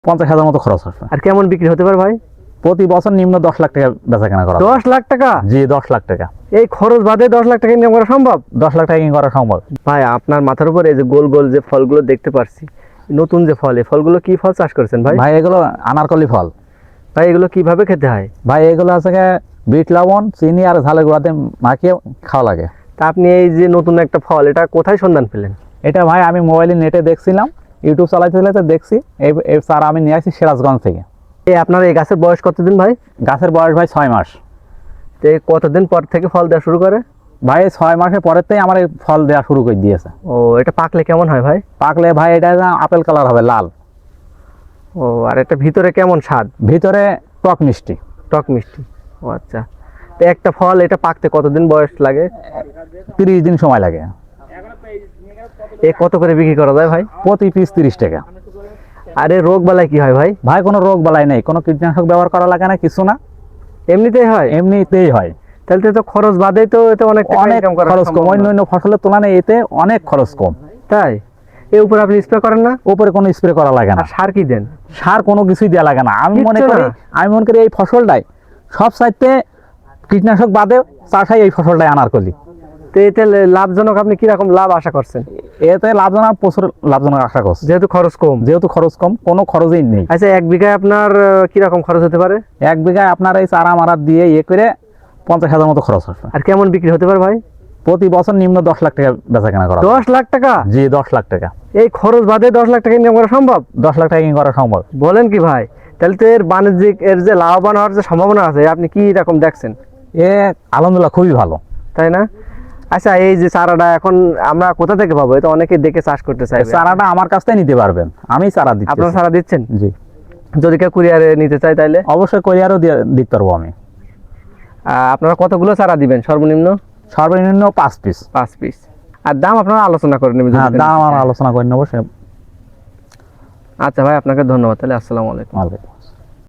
50,000 মতো খরচ আসবে। আর কেমন বিক্রি হতে পারে ভাই? প্রতি বছর নিম্ন 10 লাখ টাকা বেচা কেনা করা। 10 লাখ টাকা? জি 10 লাখ টাকা। এই খরচ বাদে 10 লাখ টাকা ইনকাম করা সম্ভব? 10 লাখ টাকা ইনকাম করা সম্ভব। ভাই আপনার মাথার উপর এই যে গোল গোল যে ফলগুলো দেখতে পারছি, নতুন যে ফল, এই ফলগুলো কি ফল চাষ করেছেন ভাই? ভাই এগুলো আনারকলি ফল। ভাই এগুলো কিভাবে খেতে হয়? ভাই এগুলো আছে বিট লবণ, চিনি আর ঝালের গুঁড়াতে মাখিয়ে খাওয়া লাগে। তা আপনি এই যে নতুন একটা ফল, এটা কোথায় সন্ধান পেলেন? এটা ভাই আমি মোবাইলে নেটে দেখছিলাম, ইউটিউব চালাইতে চালাইতে দেখছি। এই চারা আমি নিয়ে আসি সিরাজগঞ্জ থেকে। এই আপনার এই গাছের বয়স কতদিন ভাই? গাছের বয়স ভাই 6 মাস। তো এই কতদিন পর থেকে ফল দেওয়া শুরু করে? ভাই 6 মাসের পরের থেকে আমার এই ফল দেওয়া শুরু করে দিয়েছে। ও, এটা পাকলে কেমন হয় ভাই? পাকলে ভাই এটা আপেল কালার হবে, লাল। ও, আর এটা ভিতরে কেমন স্বাদ? ভিতরে টক মিষ্টি। টক মিষ্টি। ও আচ্ছা। তো একটা ফল এটা পাকতে কতদিন বয়স লাগে? 30 দিন সময় লাগে। এ কত করে বিক্রি করা যায় ভাই? প্রতি পিস 30 টাকা। আরে রোগ বালাই কি হয় ভাই? ভাই কোনো রোগ বালাই নেই, কোনো কীটনাশক ব্যবহার করা লাগে না, কিছু না, এমনিতেই হয়? এমনিতেই হয়। তাহলে তো খরচ বাদেই তো এতে অনেক টাকা অনেক ইনকাম করা খরচ কম, সম্ভব না। অন্য ফসলের তুলনায় এতে অনেক খরচ কম। তাই? এর উপর আপনি স্প্রে করেন না? উপরে কোনো স্প্রে করা লাগে না, আর সার কি দেন? সার কোনো কিছুই দেওয়া লাগে না। আমি মনে কিচ্ছু করি না? এই ফসলটাই সব চাইতে কীটনাশক বাদে চাষাই এই ফসলটাই আনারকলি। তো এতে লাভজনক, আপনি কিরকম লাভ আশা করছেন? এতে লাভজনক, প্রচুর লাভজনক আশা করছি, যেহেতু খরচ কম। যেহেতু খরচ কম, কোনো খরচই নেই। আচ্ছা, 1 বিঘায় আপনার কিরকম খরচ হতে পারে? 1 বিঘায় আপনার এই চারা মারা দিয়ে করে 50,000 মতো খরচ আসবে। আর কেমন বিক্রি হতে পারে ভাই? প্রতি বছর নিম্ন 10 লাখ টাকা বেচা কেনা করা। 10 লাখ টাকা? জি 10 লাখ টাকা। এই খরচ বাদে 10 লাখ টাকা ইনকাম করা সম্ভব? 10 লাখ টাকা ইনকাম করা সম্ভব। বলেন কি ভাই? তাহলে তো এর বাণিজ্যিক, এর যে লাভবান হওয়ার যে সম্ভাবনা আছে, আপনি কি রকম দেখছেন? আলহামদুলিল্লাহ খুবই ভালো। তাই না? আচ্ছা, এই যে চারাটা এখন আমরা কোথা থেকে পাবো? এটা অনেকে দেখে চাষ করতে চাই। চারাটা আমার কাছ থেকে নিতে পারবেন, আমি চারা দিচ্ছি। আপনারা চারা দিচ্ছেন? জি। যদি কেউ কুরিয়ারে নিতে চায় তাহলে? অবশ্যই কোরিয়ারও দিতে পারবো আমি। আপনারা কতগুলো চারা দিবেন সর্বনিম্ন? সর্বনিম্ন 5 পিস। 5 পিস। আর দাম আপনারা আলোচনা করে নেবেন? হ্যাঁ, দাম আমরা আলোচনা করে নেবো। আচ্ছা ভাই, আপনাকে ধন্যবাদ। তাহলে আসসালামু আলাইকুম। আলাইকুম।